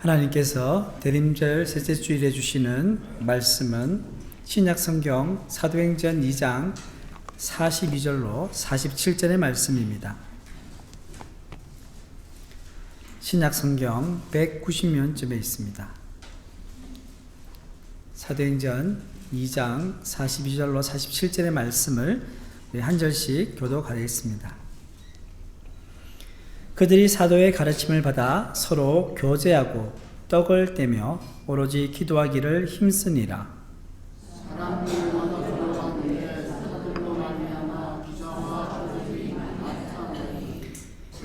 하나님께서 대림절 셋째 주일에 주시는 말씀은 신약성경 사도행전 2장 42절로 47절의 말씀입니다. 신약성경 190면쯤에 있습니다. 사도행전 2장 42절로 47절의 말씀을 한 절씩 교독하겠습니다. 그들이 사도의 가르침을 받아 서로 교제하고 떡을 떼며 오로지 기도하기를 힘쓰니라.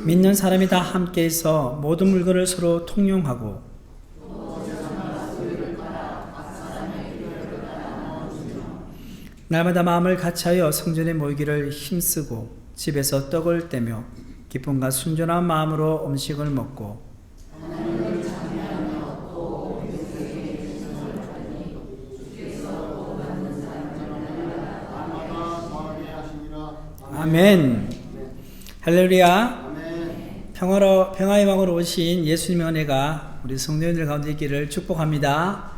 믿는 사람이 다 함께해서 모든 물건을 서로 통용하고 날마다 마음을 같이하여 성전에 모이기를 힘쓰고 집에서 떡을 떼며 기쁨과 순전한 마음으로 음식을 먹고 아멘. 할렐루야. 평화의 왕으로 오신 예수님의 은혜가 우리 성도님들 가운데 있기를 축복합니다.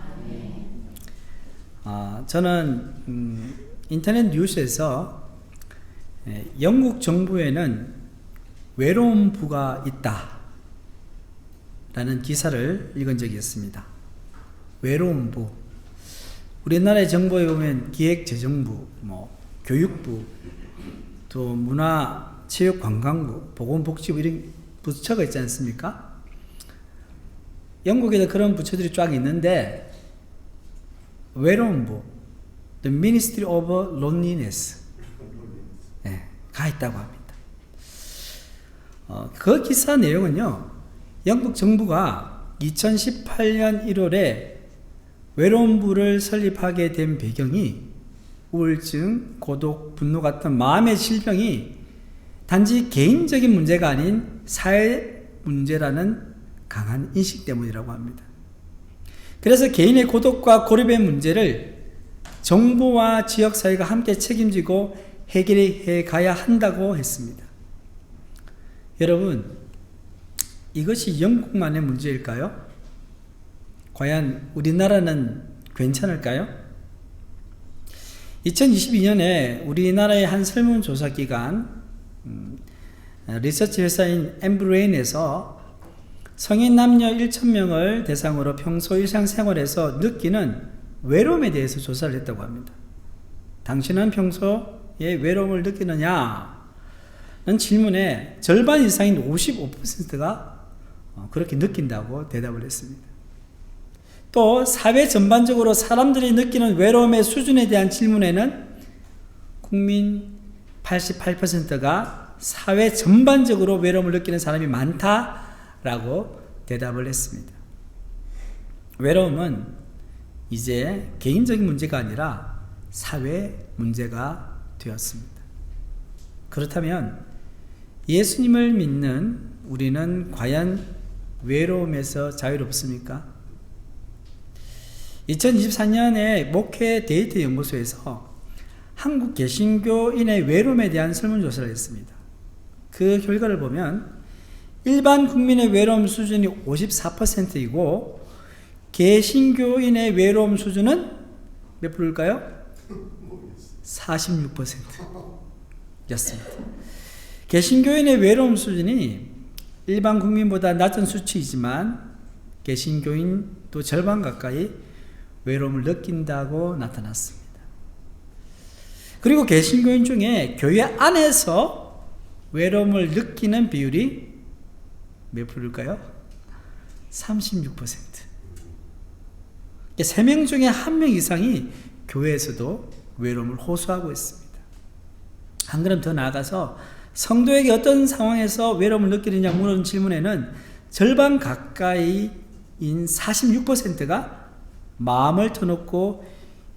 저는 인터넷 뉴스에서 영국 정부에는 외로운 부가 있다 라는 기사를 읽은 적이 있습니다. 외로운 부. 우리나라의 정부에 보면 기획재정부, 교육부, 또 문화체육관광부, 보건복지부 이런 부처가 있지 않습니까? 영국에도 그런 부처들이 쫙 있는데 외로운 부, The Ministry of Loneliness 가 있다고 합니다. 그 기사 내용은요, 영국 정부가 2018년 1월에 외로운 부를 설립하게 된 배경이 우울증, 고독, 분노 같은 마음의 질병이 단지 개인적인 문제가 아닌 사회 문제라는 강한 인식 때문이라고 합니다. 그래서 개인의 고독과 고립의 문제를 정부와 지역사회가 함께 책임지고 해결해 가야 한다고 했습니다. 여러분, 이것이 영국만의 문제일까요? 과연 우리나라는 괜찮을까요? 2022년에 우리나라의 한 설문조사기관 리서치 회사인 엠브레인에서 성인 남녀 1,000명을 대상으로 평소 일상생활에서 느끼는 외로움에 대해서 조사를 했다고 합니다. 당신은 평소에 외로움을 느끼느냐? 는 질문에 절반 이상인 55%가 그렇게 느낀다고 대답을 했습니다. 또 사회 전반적으로 사람들이 느끼는 외로움의 수준에 대한 질문에는 국민 88%가 사회 전반적으로 외로움을 느끼는 사람이 많다라고 대답을 했습니다. 외로움은 이제 개인적인 문제가 아니라 사회 문제가 되었습니다. 그렇다면 예수님을 믿는 우리는 과연 외로움에서 자유롭습니까? 2024년에 목회 데이트 연구소에서 한국 개신교인의 외로움에 대한 설문조사를 했습니다. 그 결과를 보면 일반 국민의 외로움 수준이 54%이고 개신교인의 외로움 수준은 몇 프로일까요? 46%였습니다. 개신교인의 외로움 수준이 일반 국민보다 낮은 수치이지만 개신교인도 절반 가까이 외로움을 느낀다고 나타났습니다. 그리고 개신교인 중에 교회 안에서 외로움을 느끼는 비율이 몇 프로일까요? 36%. 3명 중에 1명 이상이 교회에서도 외로움을 호소하고 있습니다. 한 걸음 더 나아가서 성도에게 어떤 상황에서 외로움을 느끼느냐 물은 질문에는 절반 가까이인 46%가 마음을 터놓고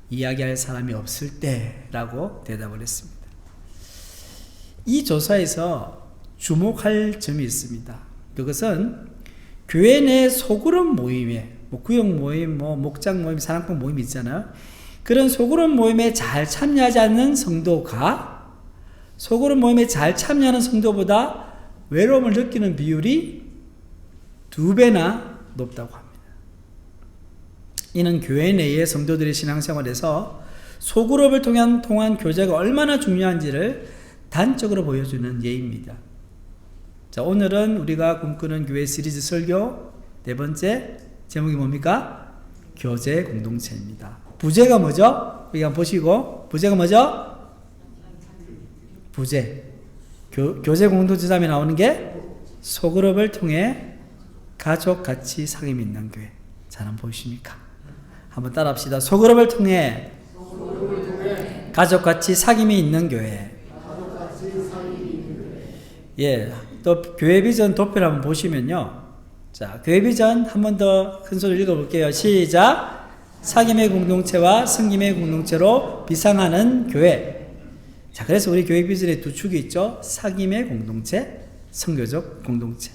이야기할 사람이 없을 때라고 대답을 했습니다. 이 조사에서 주목할 점이 있습니다. 그것은 교회 내 소그룹 모임에 구역 모임, 목장 모임, 사랑방 모임이 있잖아요. 그런 소그룹 모임에 잘 참여하지 않는 성도가 소그룹 모임에 잘 참여하는 성도보다 외로움을 느끼는 비율이 2배나 높다고 합니다. 이는 교회 내의 성도들의 신앙생활에서 소그룹을 통한 교제가 얼마나 중요한지를 단적으로 보여주는 예입니다. 자, 오늘은 우리가 꿈꾸는 교회 시리즈 설교 네 번째 제목이 뭡니까? 교제 공동체입니다. 부제가 뭐죠? 여기 한번 보시고, 부제가 뭐죠? 부제. 교제 공동체 다음에 나오는 게 소그룹을 통해 가족같이 사귐이 있는 교회. 잘 한번 보이십니까? 한번 따라 합시다. 소그룹을 통해 가족같이 사귐이 있는 교회. 예, 또 교회 비전 도표를 한번 보시면요. 자, 교회 비전 한 번 더 큰 소리로 읽어볼게요. 시작. 사귐의 공동체와 섬김의 공동체로 비상하는 교회. 자, 그래서 우리 교회 비전에 두 축이 있죠. 사귐의 공동체, 선교적 공동체.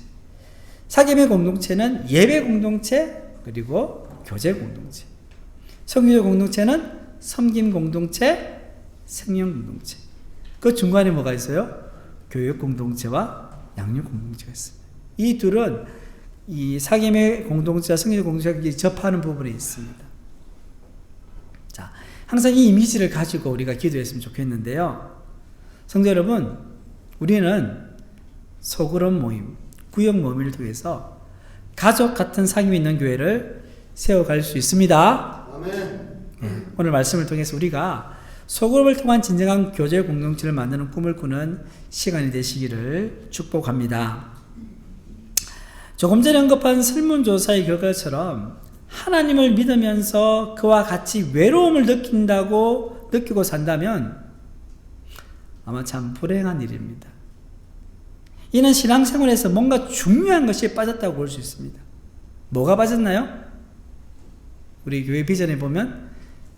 사귐의 공동체는 예배 공동체, 그리고 교제 공동체. 선교적 공동체는 섬김 공동체, 생명 공동체. 그 중간에 뭐가 있어요? 교육 공동체와 양육 공동체가 있습니다. 이 둘은 이 사귐의 공동체와 성교적 공동체가 접하는 부분이 있습니다. 자, 항상 이 이미지를 가지고 우리가 기도했으면 좋겠는데요. 성도 여러분, 우리는 소그룹 모임, 구역 모임을 통해서 가족 같은 사귐이 있는 교회를 세워갈 수 있습니다. 아멘. 네, 오늘 말씀을 통해서 우리가 소그룹을 통한 진정한 교제 공동체를 만드는 꿈을 꾸는 시간이 되시기를 축복합니다. 조금 전에 언급한 설문조사의 결과처럼 하나님을 믿으면서 그와 같이 외로움을 느끼고 산다면 아마 참 불행한 일입니다. 이는 신앙생활에서 뭔가 중요한 것이 빠졌다고 볼 수 있습니다. 뭐가 빠졌나요? 우리 교회 비전에 보면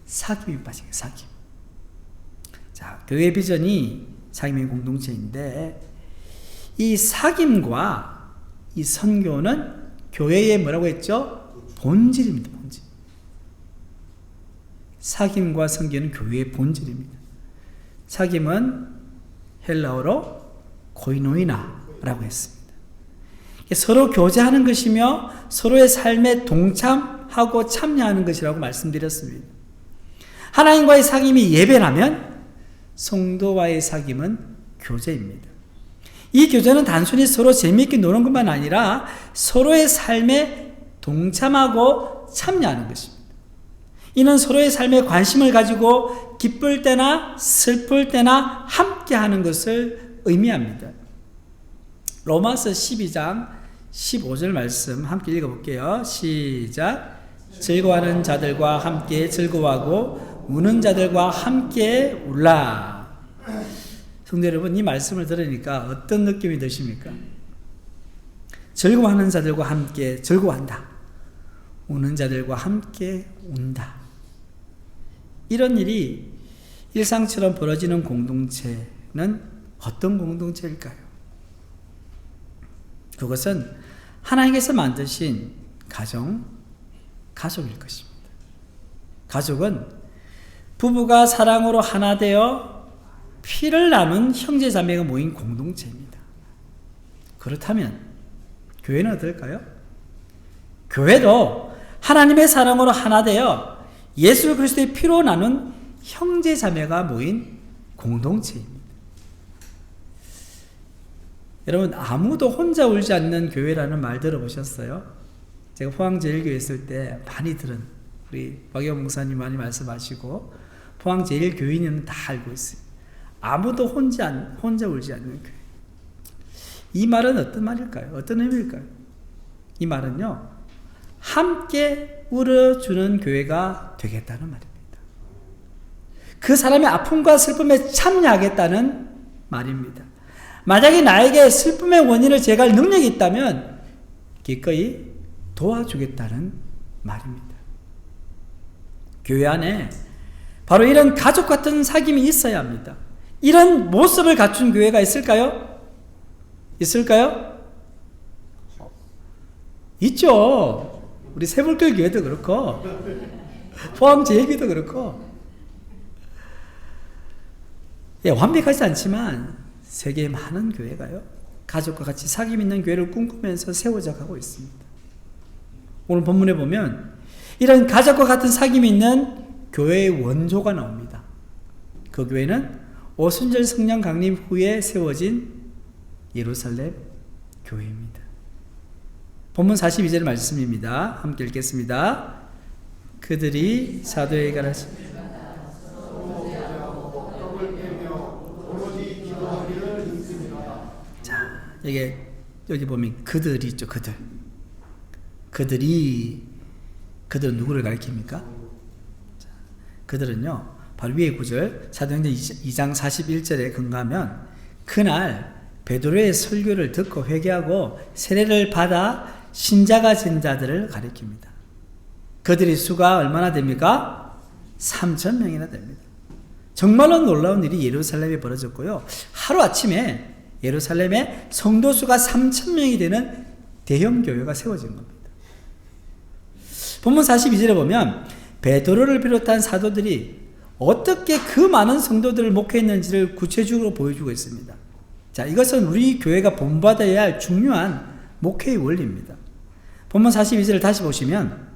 사귐이 빠진 거예요. 사귐. 자, 교회 비전이 사귐의 공동체인데 이 사귐과 이 선교는 교회의 뭐라고 했죠? 본질입니다. 본질. 사귐과 선교는 교회의 본질입니다. 사귐은 헬라어로 코이노이나라고 했습니다. 서로 교제하는 것이며 서로의 삶에 동참하고 참여하는 것이라고 말씀드렸습니다. 하나님과의 사귐이 예배라면 성도와의 사귐은 교제입니다. 이 교제는 단순히 서로 재미있게 노는 것만 아니라 서로의 삶에 동참하고 참여하는 것입니다. 이는 서로의 삶에 관심을 가지고 기쁠 때나 슬플 때나 함께하는 것을 의미합니다. 로마서 12장 15절 말씀 함께 읽어볼게요. 시작. 즐거워하는 자들과 함께 즐거워하고 우는 자들과 함께 울라. 성도 여러분, 이 말씀을 들으니까 어떤 느낌이 드십니까? 즐거워하는 자들과 함께 즐거워한다. 우는 자들과 함께 운다. 이런 일이 일상처럼 벌어지는 공동체는 어떤 공동체일까요? 그것은 하나님께서 만드신 가족일 것입니다. 가족은 부부가 사랑으로 하나 되어 피를 나눈 형제 자매가 모인 공동체입니다. 그렇다면 교회는 어떨까요? 교회도 하나님의 사랑으로 하나 되어 예수 그리스도의 피로 나눈 형제 자매가 모인 공동체입니다. 여러분, 아무도 혼자 울지 않는 교회라는 말 들어보셨어요? 제가 포항제일교회 있을 때 많이 들은 우리 박영 목사님 많이 말씀하시고 포항제일교인은 다 알고 있어요. 아무도 혼자 울지 않는 교회. 이 말은 어떤 말일까요? 어떤 의미일까요? 이 말은요, 함께 울어주는 교회가 되겠다는 말입니다. 그 사람의 아픔과 슬픔에 참여하겠다는 말입니다. 만약에 나에게 슬픔의 원인을 제거할 능력이 있다면 기꺼이 도와주겠다는 말입니다. 교회 안에 바로 이런 가족 같은 사귐이 있어야 합니다. 이런 모습을 갖춘 교회가 있을까요? 있을까요? 있죠. 우리 새불교 교회도 그렇고 포항제일교회도 그렇고, 예, 완벽하지 않지만 세계의 많은 교회가요, 가족과 같이 사귐 있는 교회를 꿈꾸면서 세워져 가고 있습니다. 오늘 본문에 보면 이런 가족과 같은 사귐이 있는 교회의 원조가 나옵니다. 그 교회는 오순절 성령 강림 후에 세워진 예루살렘 교회입니다. 본문 42절 말씀입니다. 함께 읽겠습니다. 그들이 사도의 가르침 자, 여기 보면 그들이 있죠. 그들은 누구를 가리킵니까? 자, 그들은요, 바로 위의 구절 사도행전 2장 41절에 근거하면 그날 베드로의 설교를 듣고 회개하고 세례를 받아 신자가 된 자들을 가리킵니다. 그들의 수가 얼마나 됩니까? 3,000명이나 됩니다. 정말로 놀라운 일이 예루살렘에 벌어졌고요. 하루아침에 예루살렘에 성도 수가 3,000명이 되는 대형 교회가 세워진 겁니다. 본문 42절에 보면 베드로를 비롯한 사도들이 어떻게 그 많은 성도들을 목회했는지를 구체적으로 보여주고 있습니다. 자, 이것은 우리 교회가 본받아야 할 중요한 목회의 원리입니다. 본문 42절을 다시 보시면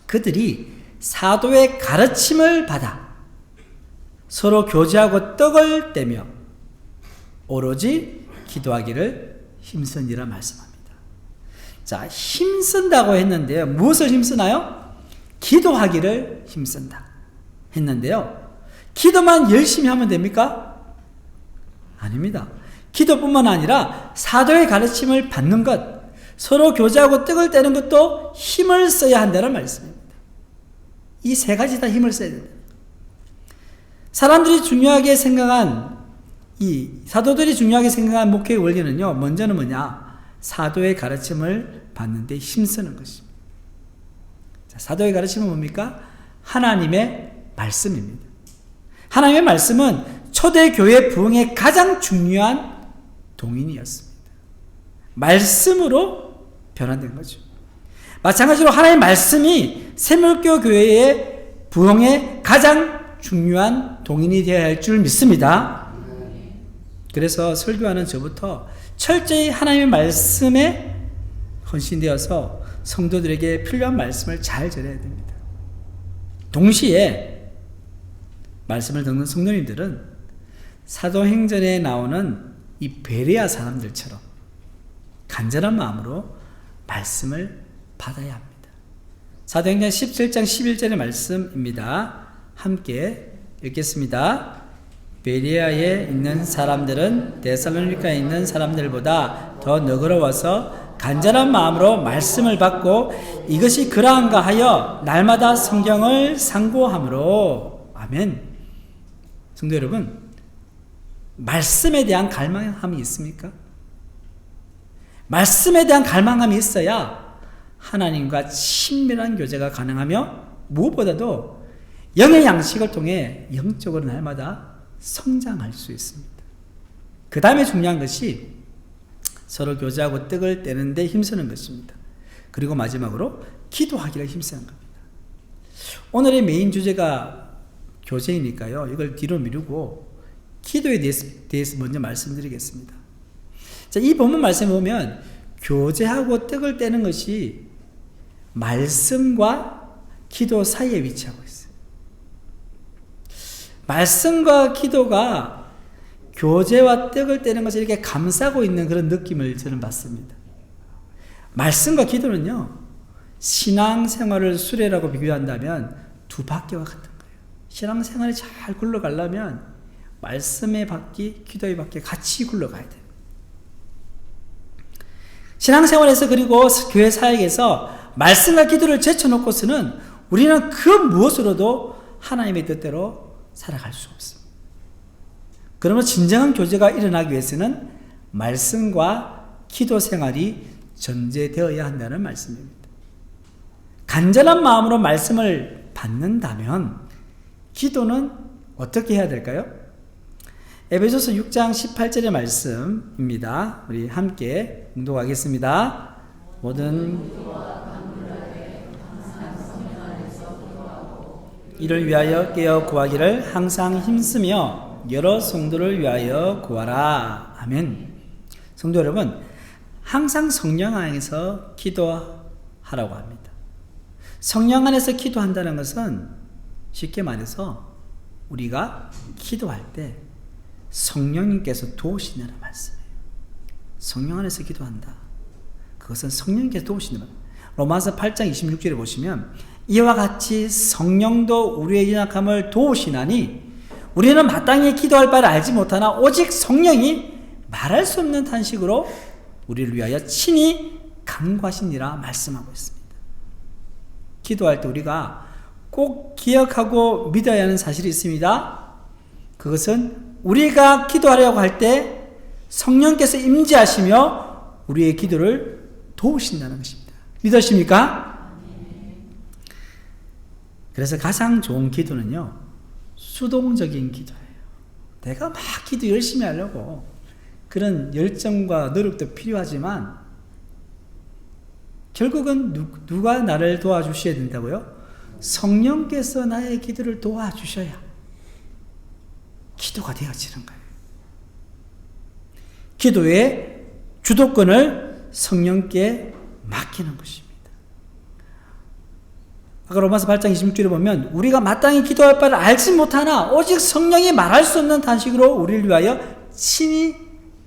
그들이 사도의 가르침을 받아 서로 교제하고 떡을 떼며 오로지 기도하기를 힘쓰니라 말씀합니다. 자, 힘쓴다고 했는데요. 무엇을 힘쓰나요? 기도하기를 힘쓴다 했는데요. 기도만 열심히 하면 됩니까? 아닙니다. 기도뿐만 아니라 사도의 가르침을 받는 것, 서로 교제하고 떡을 떼는 것도 힘을 써야 한다는 말씀입니다. 이 세 가지 다 힘을 써야 된다. 사도들이 중요하게 생각한 목회의 원리는요, 먼저는 뭐냐? 사도의 가르침을 받는데 힘쓰는 것입니다. 자, 사도의 가르침은 뭡니까? 하나님의 말씀입니다. 하나님의 말씀은 초대교회 부흥의 가장 중요한 동인이었습니다. 말씀으로 변환된 거죠. 마찬가지로 하나님의 말씀이 새물교 교회의 부흥의 가장 중요한 동인이 되어야 할 줄 믿습니다. 그래서 설교하는 저부터 철저히 하나님의 말씀에 헌신되어서 성도들에게 필요한 말씀을 잘 전해야 됩니다. 동시에 말씀을 듣는 성도님들은 사도행전에 나오는 이 베레아 사람들처럼 간절한 마음으로 말씀을 받아야 합니다. 사도행전 17장 11절의 말씀입니다. 함께 읽겠습니다. 베레아에 있는 사람들은 데살로니가에 있는 사람들보다 더 너그러워서 간절한 마음으로 말씀을 받고 이것이 그러한가 하여 날마다 성경을 상고함으로. 아멘. 성도 여러분, 말씀에 대한 갈망함이 있습니까? 말씀에 대한 갈망함이 있어야 하나님과 친밀한 교제가 가능하며 무엇보다도 영의 양식을 통해 영적으로 날마다 성장할 수 있습니다. 그 다음에 중요한 것이 서로 교제하고 떡을 떼는 데 힘쓰는 것입니다. 그리고 마지막으로 기도하기를 힘쓰는 겁니다. 오늘의 메인 주제가 교제이니까요. 이걸 뒤로 미루고 기도에 대해서 먼저 말씀드리겠습니다. 자, 이 본문 말씀에 보면 교제하고 떡을 떼는 것이 말씀과 기도 사이에 위치하고 있어요. 말씀과 기도가 교제와 떡을 떼는 것을 이렇게 감싸고 있는 그런 느낌을 저는 받습니다. 말씀과 기도는요, 신앙생활을 수레라고 비교한다면 두 바퀴와 같은 거예요. 신앙생활이 잘 굴러가려면 말씀의 바퀴, 기도의 바퀴 같이 굴러가야 돼요. 신앙생활에서 그리고 교회 사역에서 말씀과 기도를 제쳐놓고서는 우리는 그 무엇으로도 하나님의 뜻대로 살아갈 수 없습니다. 그러면 진정한 교제가 일어나기 위해서는 말씀과 기도 생활이 전제되어야 한다는 말씀입니다. 간절한 마음으로 말씀을 받는다면 기도는 어떻게 해야 될까요? 에베소서 6장 18절의 말씀입니다. 우리 함께 봉독하겠습니다. 모든 이를 위하여 깨어 구하기를 항상 힘쓰며 여러 성도를 위하여 구하라. 아멘. 성도 여러분, 항상 성령 안에서 기도하라고 합니다. 성령 안에서 기도한다는 것은 쉽게 말해서 우리가 기도할 때 성령님께서 도우신다는 말씀이에요. 성령 안에서 기도한다. 그것은 성령님께서 도우신다는 말이에요. 로마서 8장 26절에 보시면 이와 같이 성령도 우리의 연약함을 도우시나니 우리는 마땅히 기도할 바를 알지 못하나 오직 성령이 말할 수 없는 탄식으로 우리를 위하여 친히 간구하시니라 말씀하고 있습니다. 기도할 때 우리가 꼭 기억하고 믿어야 하는 사실이 있습니다. 그것은 우리가 기도하려고 할 때 성령께서 임재하시며 우리의 기도를 도우신다는 것입니다. 믿으십니까? 그래서 가장 좋은 기도는요, 수동적인 기도예요. 내가 막 기도 열심히 하려고 그런 열정과 노력도 필요하지만 결국은 누가 나를 도와주셔야 된다고요? 성령께서 나의 기도를 도와주셔야 기도가 되어지는 거예요. 기도의 주도권을 성령께 맡기는 것입니다. 아까 로마서 8장 26절에 보면 우리가 마땅히 기도할 바를 알지 못하나 오직 성령이 말할 수 없는 탄식으로 우리를 위하여 친히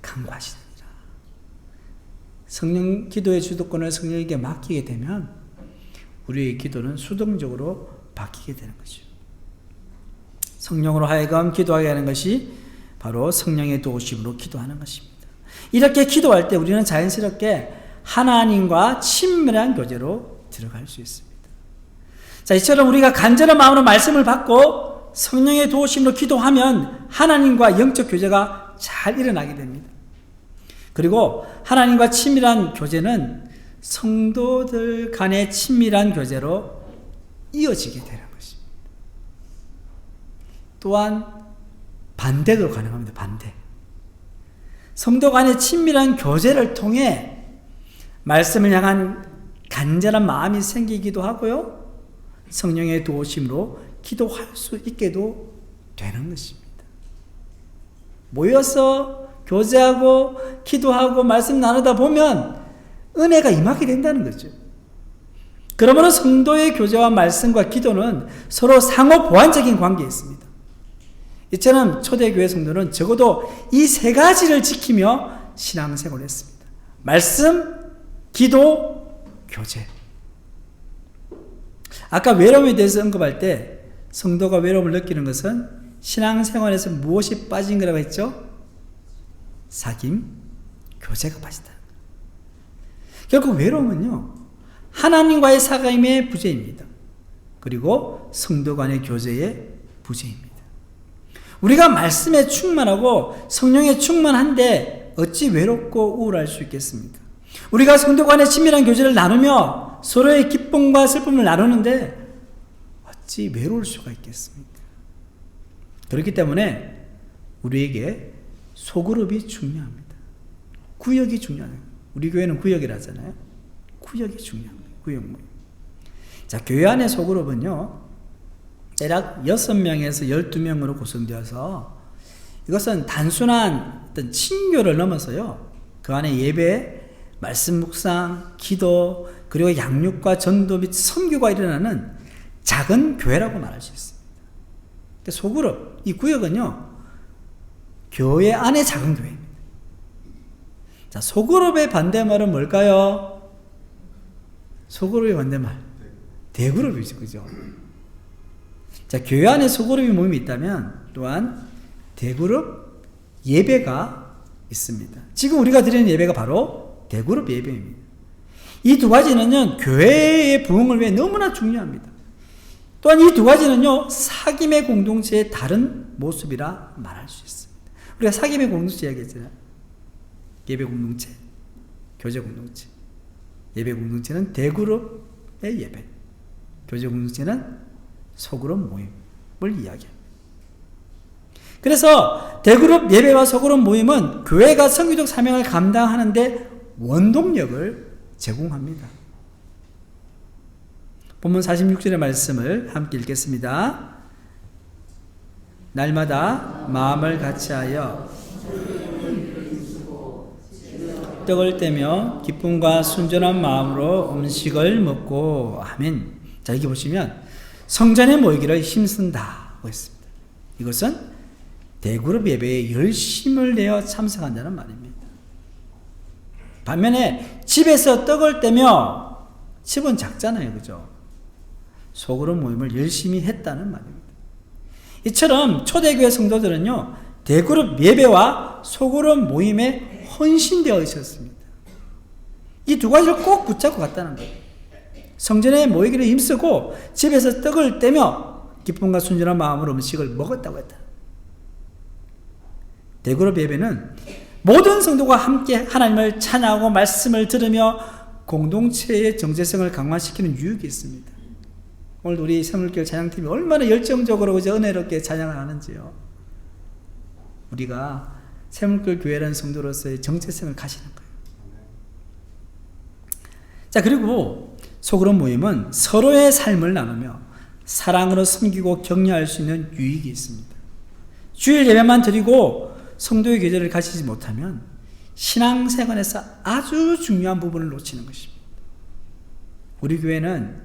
간구하시느니라. 성령 기도의 주도권을 성령에게 맡기게 되면 우리의 기도는 수동적으로 바뀌게 되는 것이죠. 성령으로 하여금 기도하게 하는 것이 바로 성령의 도우심으로 기도하는 것입니다. 이렇게 기도할 때 우리는 자연스럽게 하나님과 친밀한 교제로 들어갈 수 있습니다. 자, 이처럼 우리가 간절한 마음으로 말씀을 받고 성령의 도우심으로 기도하면 하나님과 영적 교제가 잘 일어나게 됩니다. 그리고 하나님과 친밀한 교제는 성도들 간의 친밀한 교제로 이어지게 되는 것입니다. 또한 반대도 가능합니다. 반대. 성도 간의 친밀한 교제를 통해 말씀을 향한 간절한 마음이 생기기도 하고요, 성령의 도우심으로 기도할 수 있게도 되는 것입니다. 모여서 교제하고 기도하고 말씀 나누다 보면 은혜가 임하게 된다는 거죠. 그러므로 성도의 교제와 말씀과 기도는 서로 상호 보완적인 관계에 있습니다. 이처럼 초대교회 성도는 적어도 이 세 가지를 지키며 신앙생활을 했습니다. 말씀, 기도, 교제. 아까 외로움에 대해서 언급할 때 성도가 외로움을 느끼는 것은 신앙생활에서 무엇이 빠진 거라고 했죠? 사귐, 교제가 빠진다. 결국 외로움은요, 하나님과의 사귐의 부재입니다. 그리고 성도 간의 교제의 부재입니다. 우리가 말씀에 충만하고 성령에 충만한데 어찌 외롭고 우울할 수 있겠습니까? 우리가 성도 간의 친밀한 교제를 나누며 서로의 기쁨과 슬픔을 나누는데 어찌 외로울 수가 있겠습니까? 그렇기 때문에 우리에게 소그룹이 중요합니다. 구역이 중요해요. 우리 교회는 구역이라잖아요. 구역이 중요합니다. 구역 모임. 자, 교회 안의 소그룹은요, 대략 6명에서 12명으로 구성되어서 이것은 단순한 어떤 친교를 넘어서요, 그 안에 예배, 말씀 묵상, 기도, 그리고 양육과 전도 및 선교가 일어나는 작은 교회라고 말할 수 있습니다. 소그룹, 이 구역은요, 교회 안의 작은 교회입니다. 자, 소그룹의 반대말은 뭘까요? 소그룹의 반대말, 대그룹이죠, 그죠? 자, 교회 안에 소그룹이 모임이 있다면 또한 대그룹 예배가 있습니다. 지금 우리가 드리는 예배가 바로 대그룹 예배입니다. 이 두 가지는요, 교회의 부흥을 위해 너무나 중요합니다. 또한 이 두 가지는요, 사귐의 공동체의 다른 모습이라 말할 수 있습니다. 우리가 사귐의 공동체 이야기했잖아요. 예배 공동체, 교제 공동체. 예배 공동체는 대그룹의 예배, 교제 공동체는 소그룹 모임을 이야기합니다. 그래서 대그룹 예배와 소그룹 모임은 교회가 선교적 사명을 감당하는데 원동력을 제공합니다. 본문 46절의 말씀을 함께 읽겠습니다. 날마다 마음을 같이하여 떡을 떼며 기쁨과 순전한 마음으로 음식을 먹고 아멘. 자, 여기 보시면 성전에 모이기를 힘쓴다고 했습니다. 이것은 대그룹 예배에 열심을 내어 참석한다는 말입니다. 반면에 집에서 떡을 떼며, 집은 작잖아요, 그죠? 소그룹 모임을 열심히 했다는 말입니다. 이처럼 초대교회 성도들은요, 대그룹 예배와 소그룹 모임에 헌신되어 있었습니다. 이 두 가지를 꼭 붙잡고 갔다는 거예요. 성전에 모이기를 힘쓰고 집에서 떡을 떼며 기쁨과 순전한 마음으로 음식을 먹었다고 했다. 대그룹 예배는 모든 성도가 함께 하나님을 찬양하고 말씀을 들으며 공동체의 정체성을 강화시키는 유익이 있습니다. 오늘 우리 새물교회 찬양팀이 얼마나 열정적으로 은혜롭게 찬양을 하는지요. 우리가 새물교회 교회라는 성도로서의 정체성을 가지는 거예요. 자, 그리고 소그룹 모임은 서로의 삶을 나누며 사랑으로 섬기고 격려할 수 있는 유익이 있습니다. 주일 예배만 드리고 성도의 계절을 가지지 못하면 신앙생활에서 아주 중요한 부분을 놓치는 것입니다. 우리 교회는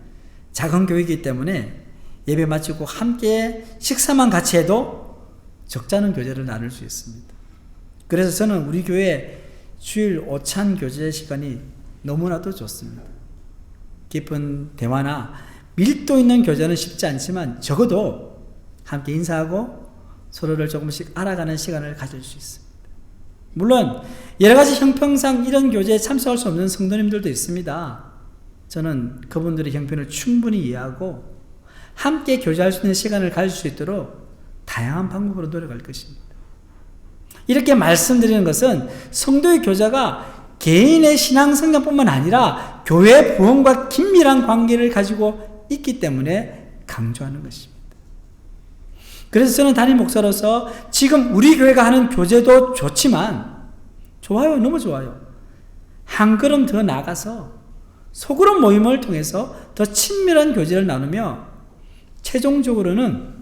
작은 교회이기 때문에 예배 마치고 함께 식사만 같이 해도 적잖은 교제를 나눌 수 있습니다. 그래서 저는 우리 교회 주일 오찬 교제 시간이 너무나도 좋습니다. 깊은 대화나 밀도 있는 교제는 쉽지 않지만 적어도 함께 인사하고 서로를 조금씩 알아가는 시간을 가질 수 있습니다. 물론 여러 가지 형평상 이런 교제에 참석할 수 없는 성도님들도 있습니다. 저는 그분들의 형편을 충분히 이해하고 함께 교제할 수 있는 시간을 가질 수 있도록 다양한 방법으로 노력할 것입니다. 이렇게 말씀드리는 것은 성도의 교제가 개인의 신앙 성장뿐만 아니라 교회 부흥과 긴밀한 관계를 가지고 있기 때문에 강조하는 것입니다. 그래서 저는 담임 목사로서 지금 우리 교회가 하는 교제도 좋지만, 좋아요, 너무 좋아요. 한 걸음 더 나가서 소그룹 모임을 통해서 더 친밀한 교제를 나누며 최종적으로는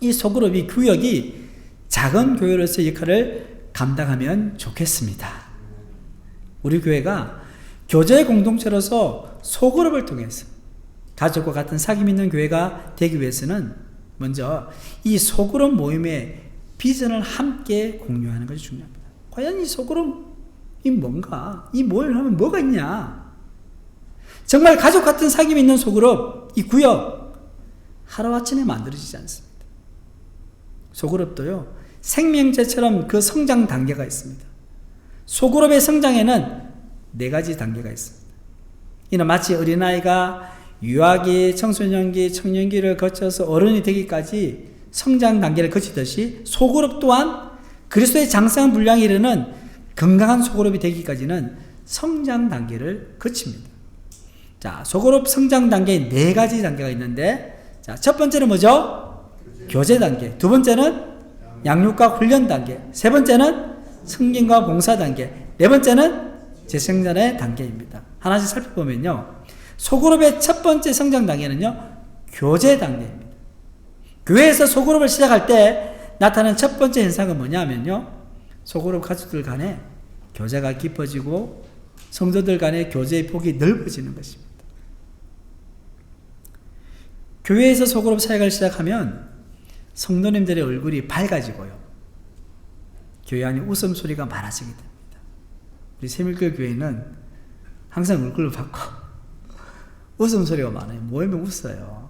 이 소그룹이 구역이 작은 교회로서의 역할을 감당하면 좋겠습니다. 우리 교회가 교제 공동체로서 소그룹을 통해서 가족과 같은 사귐 있는 교회가 되기 위해서는 먼저 이 소그룹 모임의 비전을 함께 공유하는 것이 중요합니다. 과연 이 소그룹이 뭔가? 이 모임을 하면 뭐가 있냐? 정말 가족 같은 사귐이 있는 소그룹, 이 구역 하루아침에 만들어지지 않습니다. 소그룹도요, 생명체처럼 그 성장 단계가 있습니다. 소그룹의 성장에는 4가지 단계가 있습니다. 이는 마치 어린아이가 유아기, 청소년기, 청년기를 거쳐서 어른이 되기까지 성장 단계를 거치듯이 소그룹 또한 그리스도의 장성한 분량에 이르는 건강한 소그룹이 되기까지는 성장 단계를 거칩니다. 자, 소그룹 성장 단계에 4가지 단계가 있는데, 자, 첫 번째는 뭐죠? 교제 단계. 두 번째는 양육과 훈련 단계. 세 번째는 승진과 봉사 단계. 네 번째는 재생전의 단계입니다. 하나씩 살펴보면요, 소그룹의 첫 번째 성장 단계는요, 교제 단계입니다. 교회에서 소그룹을 시작할 때 나타나는 첫 번째 현상은 뭐냐면요, 소그룹 가족들 간에 교제가 깊어지고 성도들 간의 교제의 폭이 넓어지는 것입니다. 교회에서 소그룹 사역을 시작하면 성도님들의 얼굴이 밝아지고요, 교회 안에 웃음소리가 많아지게 됩니다. 우리 새밀교 교회는 항상 얼굴을 받고 웃음소리가 많아요. 모이면 웃어요.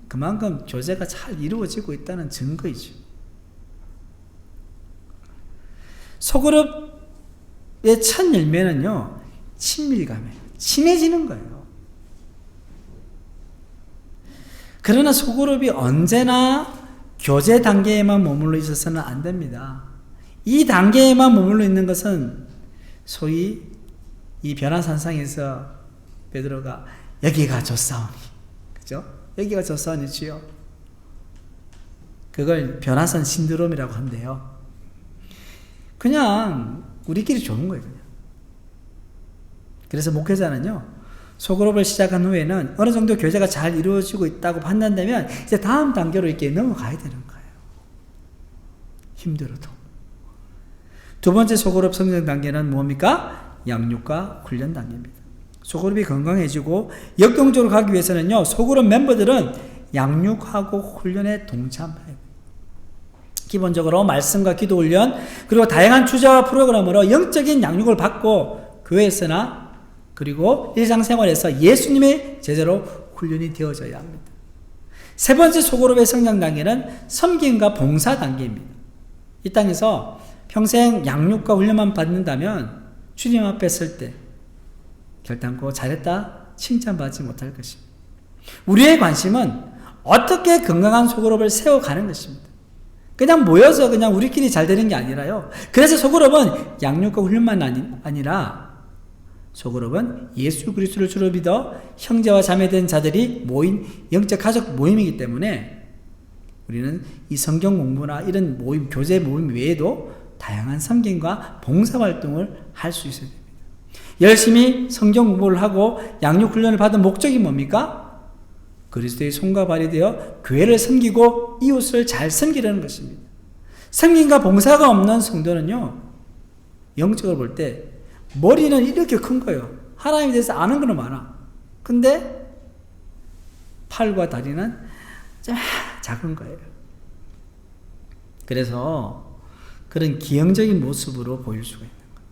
그만큼 교제가 잘 이루어지고 있다는 증거이죠. 소그룹의 첫 열매는요, 친밀감이에요. 친해지는 거예요. 그러나 소그룹이 언제나 교제 단계에만 머물러 있어서는 안 됩니다. 이 단계에만 머물러 있는 것은 소위 이 변화산상에서 베드로가 여기가 좋사오니, 그죠? 여기가 좋사오니지요. 그걸 변화산 신드롬이라고 한대요. 그냥 우리끼리 좋은 거예요, 그냥. 그래서 목회자는요, 소그룹을 시작한 후에는 어느 정도 교제가 잘 이루어지고 있다고 판단되면 이제 다음 단계로 이렇게 넘어가야 되는 거예요. 힘들어도. 두 번째 소그룹 성장 단계는 뭡니까? 양육과 훈련 단계입니다. 소그룹이 건강해지고 역동적으로 가기 위해서는요, 소그룹 멤버들은 양육하고 훈련에 동참해야 돼요. 기본적으로 말씀과 기도 훈련, 그리고 다양한 주제와 프로그램으로 영적인 양육을 받고 교회에서나 그리고 일상생활에서 예수님의 제자로 훈련이 되어져야 합니다. 세 번째 소그룹의 성장 단계는 섬김과 봉사 단계입니다. 이 땅에서 평생 양육과 훈련만 받는다면 주님 앞에 설 때 결단코 잘했다 칭찬받지 못할 것입니다. 우리의 관심은 어떻게 건강한 소그룹을 세워가는 것입니다. 그냥 모여서 그냥 우리끼리 잘 되는 게 아니라요. 그래서 소그룹은 양육과 훈련만 아니라 소그룹은 예수 그리스도를 주로 믿어 형제와 자매된 자들이 모인 영적 가족 모임이기 때문에 우리는 이 성경 공부나 이런 모임, 교제 모임 외에도 다양한 섬김과 봉사활동을 할 수 있어야 됩니다. 열심히 성경 공부를 하고 양육 훈련을 받은 목적이 뭡니까? 그리스도의 손과 발이 되어 교회를 섬기고 이웃을 잘 섬기려는 것입니다. 섬김과 봉사가 없는 성도는요, 영적으로 볼 때 머리는 이렇게 큰 거예요. 하나님에 대해서 아는 건 많아. 근데 팔과 다리는 작은 거예요. 그래서 그런 기형적인 모습으로 보일 수가 있는 거예요.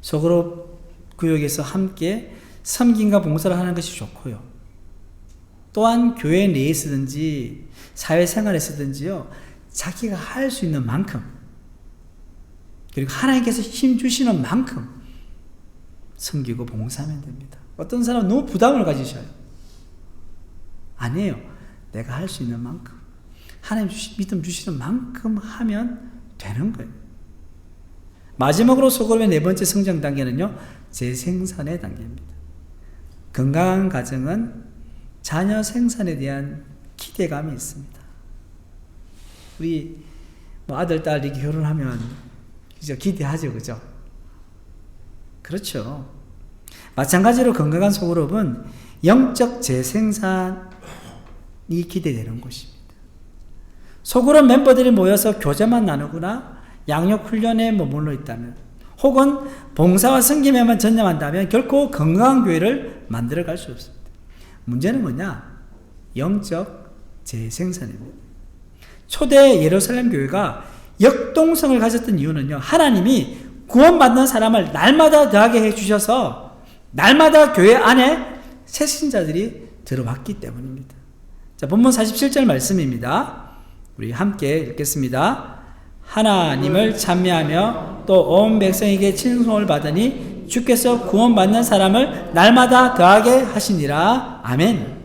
소그룹 구역에서 함께 섬김과 봉사를 하는 것이 좋고요. 또한 교회 내에서든지 사회생활에서든지요, 자기가 할 수 있는 만큼, 그리고 하나님께서 힘 주시는 만큼 섬기고 봉사하면 됩니다. 어떤 사람은 너무 부담을 가지셔요. 아니에요. 내가 할 수 있는 만큼, 하나님 믿음 주시는 만큼 하면 되는 거예요. 마지막으로 소그룹의 네 번째 성장 단계는요, 재생산의 단계입니다. 건강한 가정은 자녀 생산에 대한 기대감이 있습니다. 우리 아들, 딸 이렇게 결혼하면 기대하죠, 그죠? 그렇죠. 마찬가지로 건강한 소그룹은 영적 재생산이 기대되는 곳입니다. 소그룹 멤버들이 모여서 교제만 나누거나 양육 훈련에 머물러 있다면, 혹은 봉사와 섬김에만 전념한다면 결코 건강한 교회를 만들어갈 수 없습니다. 문제는 뭐냐? 영적 재생산입니다. 초대 예루살렘 교회가 역동성을 가졌던 이유는요, 하나님이 구원받는 사람을 날마다 더하게 해주셔서 날마다 교회 안에 새 신자들이 들어왔기 때문입니다. 자, 본문 47절 말씀입니다. 우리 함께 읽겠습니다. 하나님을 찬미하며 또 온 백성에게 칭송을 받으니 주께서 구원받는 사람을 날마다 더하게 하시니라. 아멘.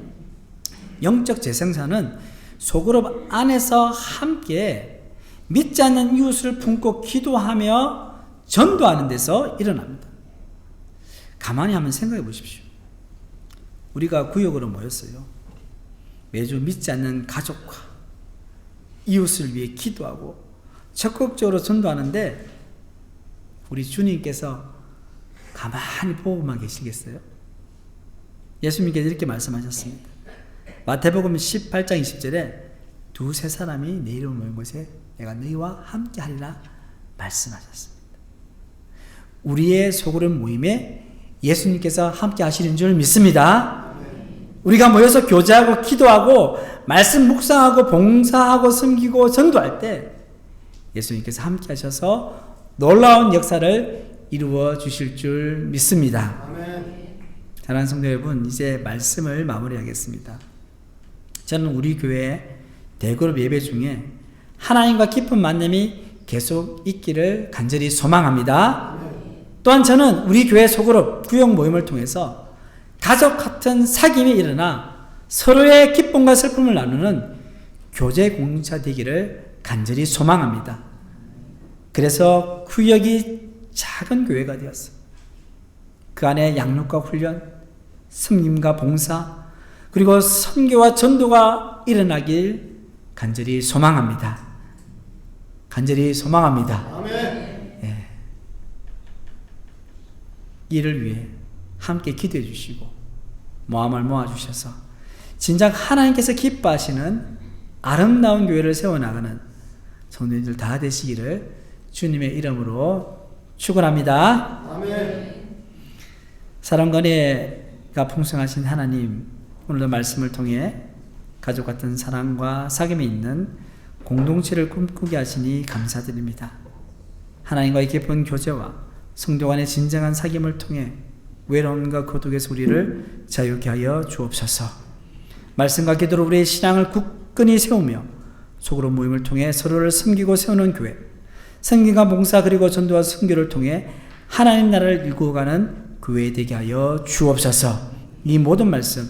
영적 재생산은 소그룹 안에서 함께 믿지 않는 이웃을 품고 기도하며 전도하는 데서 일어납니다. 가만히 한번 생각해 보십시오. 우리가 구역으로 모였어요. 매주 믿지 않는 가족과 이웃을 위해 기도하고 적극적으로 전도하는데 우리 주님께서 가만히 보고만 계시겠어요? 예수님께서 이렇게 말씀하셨습니다. 마태복음 18장 20절에 두세 사람이 내 이름으로 모인 곳에 내가 너희와 함께 하리라 말씀하셨습니다. 우리의 소그룹 모임에 예수님께서 함께 하시는 줄 믿습니다. 우리가 모여서 교제하고 기도하고 말씀 묵상하고 봉사하고 섬기고 전도할 때 예수님께서 함께 하셔서 놀라운 역사를 이루어 주실 줄 믿습니다. 사랑하는 성도 여러분, 이제 말씀을 마무리하겠습니다. 저는 우리 교회 대그룹 예배 중에 하나님과 깊은 만남이 계속 있기를 간절히 소망합니다. 또한 저는 우리 교회 소그룹 구역 모임을 통해서 가족 같은 사귐이 일어나 서로의 기쁨과 슬픔을 나누는 교제 공동체 되기를 간절히 소망합니다. 그래서 구역이 작은 교회가 되었어요. 그 안에 양육과 훈련, 섬김과 봉사, 그리고 선교와 전도가 일어나길 간절히 소망합니다. 간절히 소망합니다. 아멘. 예. 이를 위해 함께 기도해 주시고 마음을 모아주셔서 진작 하나님께서 기뻐하시는 아름다운 교회를 세워나가는 성도님들 다 되시기를 주님의 이름으로 축원합니다. 아멘. 사랑과 은혜가 풍성하신 하나님, 오늘도 말씀을 통해 가족 같은 사랑과 사귐이 있는 공동체를 꿈꾸게 하시니 감사드립니다. 하나님과의 깊은 교제와 성도 간의 진정한 사귐을 통해 외로움과 고독에서 우리를 자유케 하여 주옵소서. 말씀과 기도로 우리의 신앙을 굳건히 세우며 속으로 모임을 통해 서로를 섬기고 세우는 교회, 성경과 봉사 그리고 전도와 선교를 통해 하나님 나라를 일구어가는 교회 되게 하여 주옵소서. 이 모든 말씀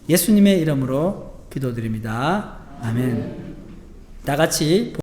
예수님의 이름으로 기도드립니다. 아멘. 다 같이